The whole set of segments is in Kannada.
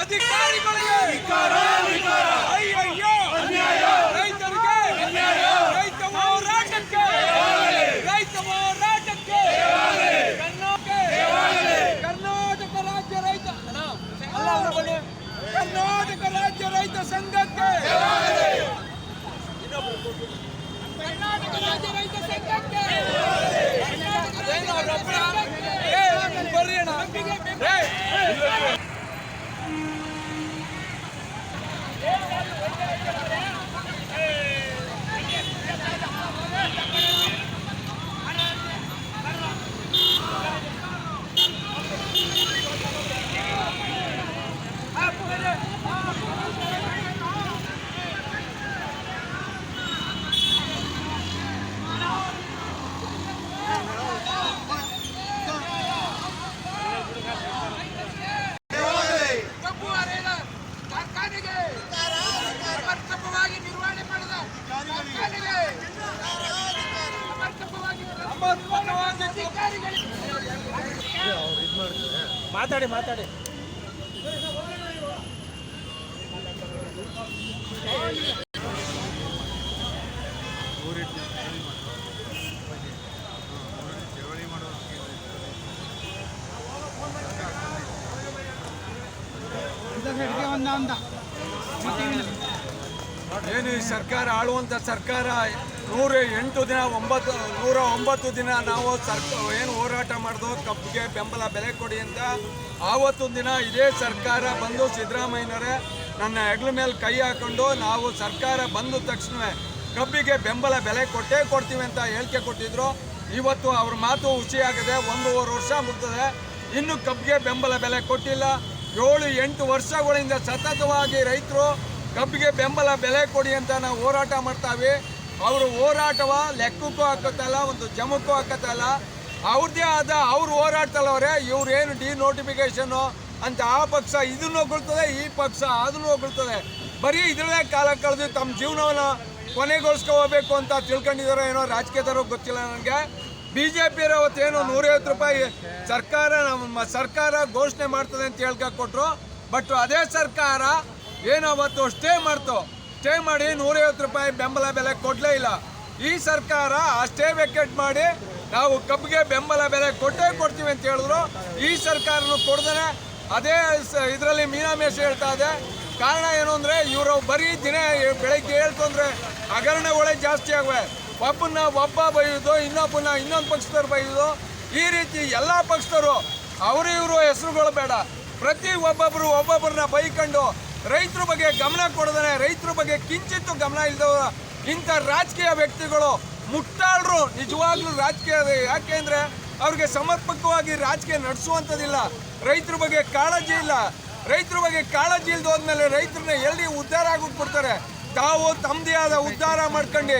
ಅಧಿಕಾರಿಗಳಿಗೆ ಅಯ್ಯಯ್ಯೋ ರೈತರಿಗೆ ರೈತ ಹೋರಾಟಕ್ಕೆ ಕರ್ನಾಟಕ ರಾಜ್ಯ ರೈತ ಕರ್ನಾಟಕ ರಾಜ್ಯ ರೈತ ಸಂಘಕ್ಕೆ ಕರ್ನಾಟಕ ರಾಜ್ಯ ರೈತ ಸಂಘಕ್ಕೆ ಬರ್ರಿ ಅಣ್ಣ ಮಾತಾಡಿ ಏನು ಈ ಸರ್ಕಾರ ಆಳುವಂಥ ಸರ್ಕಾರ 108 ದಿನ 109 ದಿನ ನಾವು ಏನು ಹೋರಾಟ ಮಾಡಿದೋ ಕಬ್ಬಿಗೆ ಬೆಂಬಲ ಬೆಲೆ ಕೊಡಿ ಅಂತ ಆವತ್ತೊಂದು ದಿನ ಇದೇ ಸರ್ಕಾರ ಬಂದು ಸಿದ್ದರಾಮಯ್ಯನವರೇ ನನ್ನ ಹೆಗಲ ಮೇಲೆ ಕೈ ಹಾಕೊಂಡು ನಾವು ಸರ್ಕಾರ ಬಂದ ತಕ್ಷಣ ಕಬ್ಬಿಗೆ ಬೆಂಬಲ ಬೆಲೆ ಕೊಡ್ತೀವಿ ಅಂತ ಹೇಳಿಕೆ ಕೊಟ್ಟಿದ್ರು. ಇವತ್ತು ಅವ್ರ ಮಾತು ಹುಸಿಯಾಗದೆ 1.5 ವರ್ಷ ಮುಗ್ತದೆ, ಇನ್ನೂ ಕಬ್ಬಿಗೆ ಬೆಂಬಲ ಬೆಲೆ ಕೊಟ್ಟಿಲ್ಲ. 7-8 ವರ್ಷಗಳಿಂದ ಸತತವಾಗಿ ರೈತರು ಕಬ್ಬಿಗೆ ಬೆಂಬಲ ಬೆಲೆ ಕೊಡಿ ಅಂತ ನಾವು ಹೋರಾಟ ಮಾಡ್ತಾವೆ. ಅವರು ಹೋರಾಟವ ಲೆಕ್ಕಕ್ಕೂ ಹಾಕತ್ತಲ್ಲ, ಒಂದು ಜಮಕ್ಕೂ ಹಾಕತ್ತಲ್ಲ. ಅವ್ರದ್ದೇ ಆದ ಅವ್ರು ಹೋರಾಡ್ತಲ್ಲವ್ರೆ, ಇವ್ರೇನು ಡಿನೋಟಿಫಿಕೇಶನ್ನು ಅಂತ ಆ ಪಕ್ಷ ಇದನ್ನು ಹೊಗಳ್ತದೆ, ಈ ಪಕ್ಷ ಅದನ್ನು ಹೊಗಳ್ತದೆ. ಬರೀ ಇದರಲ್ಲೇ ಕಾಲ ಕಳೆದು ತಮ್ಮ ಜೀವನವನ್ನು ಕೊನೆಗೊಳಿಸ್ಕೋಬೇಕು ಅಂತ ತಿಳ್ಕೊಂಡಿದ್ದಾರೋ ಏನೋ ರಾಜಕೀಯದವ್ರಿಗೆ ಗೊತ್ತಿಲ್ಲ ನನಗೆ. BJP ಅವತ್ತೇನು 150 ರೂಪಾಯಿ ನಮ್ಮ ಸರ್ಕಾರ ಘೋಷಣೆ ಮಾಡ್ತದೆ ಅಂತ ಹೇಳ್ಕೊಟ್ರು. ಬಟ್ ಅದೇ ಸರ್ಕಾರ ಏನು ಅವತ್ತು ಸ್ಟೇ ಮಾಡಿ 150 ರೂಪಾಯಿ ಬೆಂಬಲ ಬೆಲೆ ಕೊಡಲೇ ಇಲ್ಲ. ಈ ಸರ್ಕಾರ ಆ ಸ್ಟೇ ವೆಕೇಟ್ ಮಾಡಿ ನಾವು ಕಬ್ಬಿಗೆ ಬೆಂಬಲ ಬೆಲೆ ಕೊಡ್ತೀವಿ ಅಂತ ಹೇಳಿದ್ರು. ಈ ಸರ್ಕಾರನು ಕೊಡ್ದೇ ಅದೇ ಇದರಲ್ಲಿ ಮೀನಾಮೇಷ ಹೇಳ್ತಾ ಇದೆ. ಕಾರಣ ಏನು ಅಂದರೆ ಇವರು ಬರೀ ದಿನ ಬೆಳಗ್ಗೆ ಹೇಳ್ತು ಅಂದರೆ ಹಗರಣಗಳೇ ಜಾಸ್ತಿ ಆಗಿವೆ. ಒಬ್ಬ ಬೈಯೋದು, ಇನ್ನೊಂದು ಪಕ್ಷದವ್ರು ಬೈಯೋದು, ಈ ರೀತಿ ಎಲ್ಲ ಪಕ್ಷದವರು ಇವರು ಹೆಸರುಗಳು ಬೇಡ, ಪ್ರತಿ ಒಬ್ಬೊಬ್ಬರನ್ನ ಬೈಕೊಂಡು ರೈತರ ಬಗ್ಗೆ ಗಮನ ಕೊಡದೇ, ರೈತರ ಬಗ್ಗೆ ಕಿಂಚಿತ್ತು ಗಮನ ಇಲ್ಲದವ ಇಂಥ ರಾಜಕೀಯ ವ್ಯಕ್ತಿಗಳು ಮುಟ್ಟಾಳರು. ನಿಜವಾಗ್ಲೂ ರಾಜಕೀಯ ಯಾಕೆಂದರೆ ಅವ್ರಿಗೆ ಸಮರ್ಪಕವಾಗಿ ರಾಜಕೀಯ ನಡೆಸುವಂಥದ್ದಿಲ್ಲ, ರೈತರ ಬಗ್ಗೆ ಕಾಳಜಿ ಇಲ್ಲ. ರೈತರ ಬಗ್ಗೆ ಕಾಳಜಿ ಇಲ್ದೋದ್ಮೇಲೆ ರೈತರನ್ನ ಎಲ್ಲಿ ಉದ್ಧಾರ ಆಗ್ಬಿಟ್ಬಿಡ್ತಾರೆ. ತಾವು ತಮ್ಮದೇ ಆದ ಉದ್ಧಾರ ಮಾಡ್ಕೊಂಡು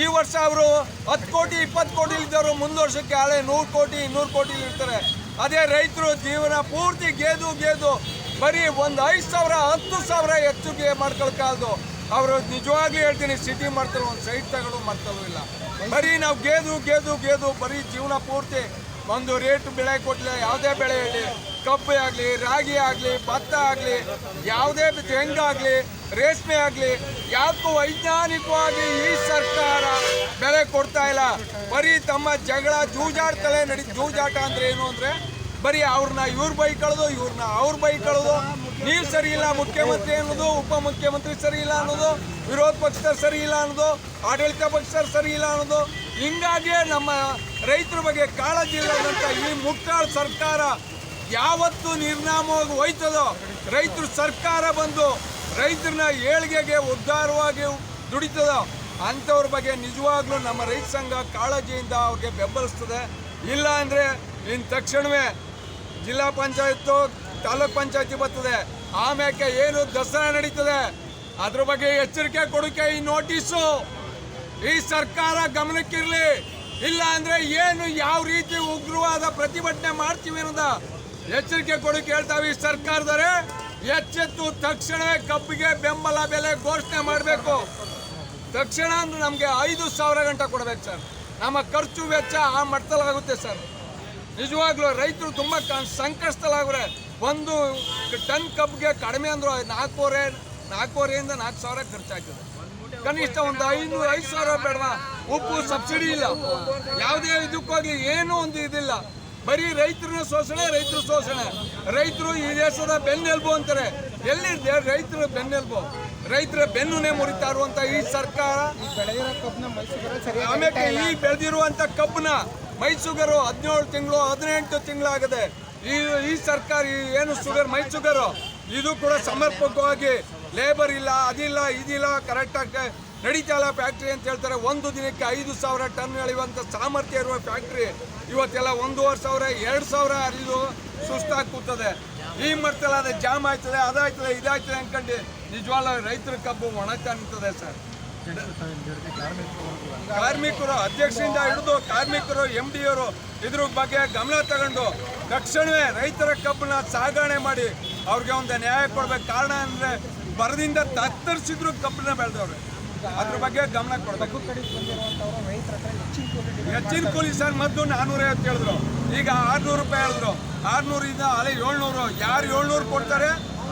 ಈ ವರ್ಷ ಅವರು 10 ಕೋಟಿ 20 ಕೋಟಿ ಇದ್ದವರು ಮುಂದೆ ವರ್ಷಕ್ಕೆ ಹಳೆ 100 ಕೋಟಿ 200 ಕೋಟಿ ಇರ್ತಾರೆ. ಅದೇ ರೈತರು ಜೀವನ ಪೂರ್ತಿ ಗೇದು ಬರೀ ಒಂದು 5,000 10,000 ಹೆಚ್ಚಿಗೆ ಮಾಡ್ಕೊಳ್ಕಾದು. ಅವರು ನಿಜವಾಗ್ಲೂ ಹೇಳ್ತೀನಿ, ಸಿಟಿ ಮಾಡ್ತಾರೆ, ಒಂದು ಸೈಟ್ ತಗೊಳ್ಳೋ ಮಾಡ್ತಲೂ ಇಲ್ಲ. ಬರೀ ನಾವು ಗೇದು ಬರೀ ಜೀವನ ಪೂರ್ತಿ ಒಂದು ರೇಟ್ ಬೆಳೆ ಕೊಡಲಿ, ಯಾವುದೇ ಬೆಳೆ ಇರಲಿ, ಕಬ್ಬು ಆಗಲಿ, ರಾಗಿ ಆಗಲಿ, ಭತ್ತ ಆಗಲಿ, ಯಾವುದೇ ತೆಂಗಾಗಲಿ, ರೇಷ್ಮೆ ಆಗಲಿ, ಯಾಕೂ ವೈಜ್ಞಾನಿಕವಾಗಿ ಈ ಸರ್ಕಾರ ಬೆಲೆ ಕೊಡ್ತಾ ಇಲ್ಲ. ಬರೀ ತಮ್ಮ ಜಗಳ ಜೂಜಾಟ ಅಂದರೆ ಏನು ಅಂದರೆ ಬರೀ ಅವ್ರನ್ನ ಇವ್ರು ಬೈಕೊಳ್ಳೋದು, ಇವ್ರನ್ನ ಅವ್ರು ಬೈಕೊಳ್ಳೋದು. ನೀವು ಸರಿ ಇಲ್ಲ ಮುಖ್ಯಮಂತ್ರಿ ಅನ್ನೋದು, ಉಪಮುಖ್ಯಮಂತ್ರಿ ಸರಿ ಇಲ್ಲ ಅನ್ನೋದು, ವಿರೋಧ ಪಕ್ಷದವ್ರು ಸರಿ ಇಲ್ಲ ಅನ್ನೋದು, ಆಡಳಿತ ಪಕ್ಷದವ್ರು ಸರಿ ಇಲ್ಲ ಅನ್ನೋದು. ಹಿಂಗಾಗಿಯೇ ನಮ್ಮ ರೈತರ ಬಗ್ಗೆ ಕಾಳಜಿ ಇಲ್ಲದಂಥ ಈ ಮುಕ್ತಾಳ ಸರ್ಕಾರ ಯಾವತ್ತು ನಿರ್ನಾಮವಾಗಿ ಹೋಯ್ತದೋ, ರೈತರು ಸರ್ಕಾರ ಬಂದು ರೈತರನ್ನ ಏಳಿಗೆಗೆ ಉದ್ಧಾರವಾಗಿ ದುಡಿತದೋ ಅಂಥವ್ರ ಬಗ್ಗೆ ನಿಜವಾಗ್ಲೂ ನಮ್ಮ ರೈತ ಸಂಘ ಕಾಳಜಿಯಿಂದ ಅವ್ರಿಗೆ ಬೆಂಬಲಿಸ್ತದೆ. ಇಲ್ಲ ಅಂದರೆ ಇನ್ನು ತಕ್ಷಣವೇ ಜಿಲ್ಲಾ ಪಂಚಾಯತ್ತು ತಾಲೂಕ್ ಪಂಚಾಯತಿ ಬರ್ತದೆ. ಆಮ್ಯಾಕೆ ಏನು ದಸರಾ ನಡೀತದೆ, ಅದ್ರ ಬಗ್ಗೆ ಎಚ್ಚರಿಕೆ ಕೊಡೋಕೆ ಈ ನೋಟಿಸು ಈ ಸರ್ಕಾರ ಗಮನಕ್ಕಿರಲಿ. ಇಲ್ಲ ಅಂದ್ರೆ ಏನು ಯಾವ ರೀತಿ ಉಗ್ರವಾದ ಪ್ರತಿಭಟನೆ ಮಾಡ್ತೀವಿ ಅನ್ನೋದ ಎಚ್ಚರಿಕೆ ಕೊಡೋಕೆ ಹೇಳ್ತಾವೆ ಈ ಸರ್ಕಾರದವರೇ. ಎಚ್ಚೆತ್ತು ತಕ್ಷಣವೇ ಕಬ್ಬಿಗೆ ಬೆಂಬಲ ಬೆಲೆ ಘೋಷಣೆ ಮಾಡಬೇಕು. ತಕ್ಷಣ ಅಂದ್ರೆ ನಮಗೆ 5,000 ಗಂಟೆ ಕೊಡಬೇಕು ಸರ್. ನಮ್ಮ ಖರ್ಚು ವೆಚ್ಚ ಆ ಮಟ್ಟದಲ್ಲಾಗುತ್ತೆ ಸರ್. ನಿಜವಾಗ್ಲೂ ರೈತರು ತುಂಬ ಸಂಕಷ್ಟದಲ್ಲಾಗ್ರೆ. 1 ಟನ್ ಕಬ್ಬಿಗೆ ಕಡಿಮೆ ಅಂದ್ರು 4,500ರಿಂದ 4,000 ಖರ್ಚಾಗ್ತದೆ. ಕನಿಷ್ಠ ಒಂದು 5,000 ಬೇಡವಾ? ಉಪ್ಪು ಸಬ್ಸಿಡಿ ಇಲ್ಲ, ಯಾವುದೇ ಇದಕ್ಕೋಗ್ಲಿ ಏನೂ ಒಂದು ಇದಿಲ್ಲ. ಬರೀ ರೈತರನ್ನ ಶೋಷಣೆ, ರೈತರು ಶೋಷಣೆ. ರೈತರು ಈ ದೇಶದ ಬೆನ್ನೆಲುಬು ಅಂತಾರೆ. ಎಲ್ಲಿದೆ ರೈತರು ಬೆನ್ನೆಲುಬು? ರೈತರ ಬೆನ್ನುನೇ ಮುರಿತಾ ಇರುವಂತ ಈ ಸರ್ಕಾರ. ಆಮೇಲೆ ಈ ಬೆಳೆದಿರುವಂತ ಕಬ್ಬನ್ನ ಮೈಸೂಗರು 17 ತಿಂಗಳು 18 ತಿಂಗಳಾಗದೆ. ಈ ಸರ್ಕಾರ ಏನು ಶುಗರ್ ಮೈಸೂಗರು ಇದು ಕೂಡ ಸಮರ್ಪಕವಾಗಿ ಲೇಬರ್ ಇಲ್ಲ, ಅದಿಲ್ಲ, ಇದಿಲ್ಲ, ಕರೆಕ್ಟಾಗಿ ನಡೀತಾ ಇಲ್ಲ ಫ್ಯಾಕ್ಟ್ರಿ ಅಂತ ಹೇಳ್ತಾರೆ. ಒಂದು ದಿನಕ್ಕೆ 5,000 ಟನ್ ಎಳೆಯುವಂಥ ಸಾಮರ್ಥ್ಯ ಇರುವ ಫ್ಯಾಕ್ಟ್ರಿ ಇವತ್ತೆಲ್ಲ 1,500 2,000 ಹರಿದು ಸುಸ್ತಾಗಿ ಕೂತದೆ. ಈ ಮಟ್ಟದಲ್ಲಿ ಅದು ಜಾಮ್ ಆಯ್ತದೆ, ಅದಾಯ್ತದೆ, ಇದಾಯ್ತದೆ ಅನ್ಕೊಂಡು ನಿಜವಾಗ್ಲೂ ರೈತರ ಕಬ್ಬು ಒಣಗ್ತಾ ನಿಂತದೆ ಸರ್. ಕಾರ್ಮಿಕರು ಅಧ್ಯಕ್ಷರಿಂದ ಹಿಡಿದು ಕಾರ್ಮಿಕರು MD ಅವರು ಇದ್ರ ಬಗ್ಗೆ ಗಮನ ತಗೊಂಡು ತಕ್ಷಣವೇ ರೈತರ ಕಬ್ಬನ್ನ ಸಾಗಣೆ ಮಾಡಿ ಅವ್ರಿಗೆ ಒಂದು ನ್ಯಾಯ ಕೊಡ್ಬೇಕು. ಕಾರಣ ಅಂದರೆ ಬರದಿಂದ ತತ್ತರಿಸಿದ್ರು ಕಬ್ಬನ್ನ ಬೆಳೆದವ್ರೆ. ಅದ್ರ ಬಗ್ಗೆ ಗಮನ ಕೊಡಬೇಕು. ಹೆಚ್ಚಿನ ಕೂಲಿ ಸರ್ ಮೊದಲು 450 ಹೇಳಿದ್ರು, ಈಗ 600 ರೂಪಾಯಿ ಹೇಳಿದ್ರು. 600ರಿಂದ ಅಲೆ 700. ಯಾರು 700 ಕೊಡ್ತಾರೆ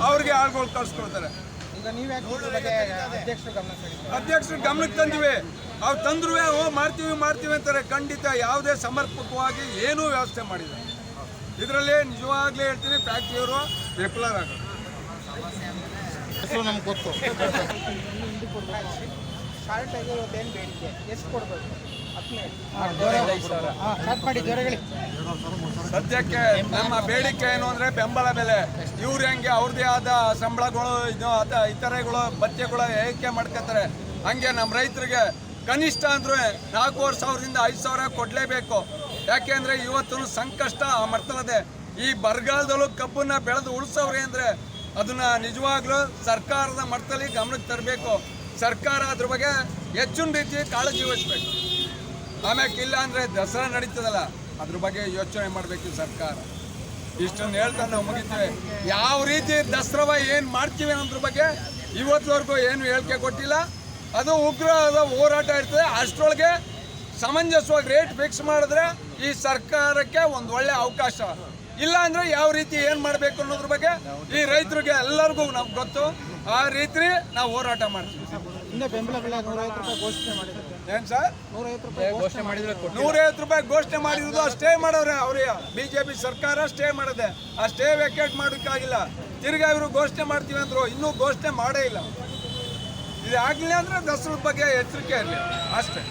ಅವ್ರಿಗೆ ಆಳುಗಳು ಕಳ್ಸ್ಕೊಡ್ತಾರೆ. ಅಧ್ಯಕ್ಷರು ಗಮನಕ್ಕೆ ತಂದಿವೆ. ಅವ್ರು ತಂದ್ರು ಮಾಡ್ತೀವಿ ಅಂತಾರೆ. ಖಂಡಿತ ಯಾವುದೇ ಸಮರ್ಪಕವಾಗಿ ಏನೂ ವ್ಯವಸ್ಥೆ ಮಾಡಿದೆ. ಇದರಲ್ಲಿ ನಿಜವಾಗ್ಲೇ ಹೇಳ್ತೀನಿ ಫ್ಯಾಕ್ಟ್ರಿಯವರು ವಿಫಲರಾಗೋದು. ನಮ್ಗೆ ಗೊತ್ತು. ಶಾರ್ಟ್ ಆಗಿರೋದೇನು ಬೇಡಿಕೆ ಎಷ್ಟು ಕೊಡ್ಬೇಕು? ಸದ್ಯಕ್ಕೆ ನಮ್ಮ ಬೇಡಿಕೆ ಏನು ಅಂದರೆ ಬೆಂಬಲ ಬೆಲೆ. ಇವ್ರು ಹೆಂಗೆ ಅವ್ರದ್ದೇ ಆದ ಸಂಬಳಗಳು ಇತರೆಗಳು ಭತ್ಯೆಗಳು ಏರಿಕೆ ಮಾಡ್ಕೊತಾರೆ, ಹಂಗೆ ನಮ್ಮ ರೈತರಿಗೆ ಕನಿಷ್ಠ ಅಂದ್ರೂ 4,500ರಿಂದ 5,000 ಕೊಡಲೇಬೇಕು. ಯಾಕೆಂದರೆ ಇವತ್ತು ಸಂಕಷ್ಟ ಮರ್ತದೆ. ಈ ಬರಗಾಲದಲ್ಲೂ ಕಬ್ಬನ್ನ ಬೆಳೆದು ಉಳಿಸೋವ್ರೆ ಅಂದರೆ ಅದನ್ನ ನಿಜವಾಗ್ಲೂ ಸರ್ಕಾರದ ಮಟ್ಟದಲ್ಲಿ ಗಮನಕ್ಕೆ ತರಬೇಕು. ಸರ್ಕಾರ ಅದ್ರ ಬಗ್ಗೆ ಹೆಚ್ಚಿನ ರೀತಿ ಕಾಳಜಿ ವಹಿಸ್ಬೇಕು. ಆಮ್ಯಾಕೆ ಇಲ್ಲ ಅಂದರೆ ದಸರಾ ನಡೀತದಲ್ಲ, ಅದ್ರ ಬಗ್ಗೆ ಯೋಚನೆ ಮಾಡಬೇಕು ಸರ್ಕಾರ. ಇಷ್ಟನ್ನು ಹೇಳ್ತಾ ನಾವು ಮುಗಿತೀವಿ. ಯಾವ ರೀತಿ ದಸರಾ ಏನು ಮಾಡ್ತೀವಿ ಅನ್ನೋದ್ರ ಬಗ್ಗೆ ಇವತ್ತುವರೆಗೂ ಏನು ಹೇಳಿಕೆ ಕೊಟ್ಟಿಲ್ಲ. ಅದು ಉಗ್ರವಾದ ಹೋರಾಟ ಇರ್ತದೆ. ಅಷ್ಟರೊಳಗೆ ಸಮಂಜಸವಾಗಿ ರೇಟ್ ಫಿಕ್ಸ್ ಮಾಡಿದ್ರೆ ಈ ಸರ್ಕಾರಕ್ಕೆ ಒಂದು ಒಳ್ಳೆ ಅವಕಾಶ. ಇಲ್ಲ ಅಂದರೆ ಯಾವ ರೀತಿ ಏನು ಮಾಡಬೇಕು ಅನ್ನೋದ್ರ ಬಗ್ಗೆ ಈ ರೈತರಿಗೆ ಎಲ್ಲರಿಗೂ ನಮ್ಗೆ ಗೊತ್ತು. ಆ ರೀತಿ ನಾವು ಹೋರಾಟ ಮಾಡ್ತೀವಿ. ಇನ್ನು ಬೆಂಬಲ ಬೆಲೆ 150 ರೂಪಾಯಿ ಘೋಷಣೆ ಮಾಡಿದ್ರು. ಏನು ಸರ್? 150 ರೂಪಾಯಿ ಘೋಷಣೆ ಮಾಡಿದ್ರೆ 150 ರೂಪಾಯಿ ಘೋಷಣೆ ಮಾಡಿರೋದು ಸ್ಟೇ ಮಾಡೋರೆ ಅವ್ರಿಗೆ. BJP ಸರ್ಕಾರ ಸ್ಟೇ ಮಾಡಿದೆ. ಆ ಸ್ಟೇ ವೆಕೇಟ್ ಮಾಡೋಕ್ಕಾಗಿಲ್ಲ. ತಿರ್ಗಾ ಇವರು ಘೋಷಣೆ ಮಾಡ್ತೀವಿ ಅಂದರು, ಇನ್ನೂ ಘೋಷಣೆ ಮಾಡೇ ಇಲ್ಲ. ಇದು ಆಗಲಿಲ್ಲ ಅಂದರೆ ದಸರಾ ಬಗ್ಗೆ ಎಚ್ಚರಿಕೆ ಇರಲಿ ಅಷ್ಟೇ.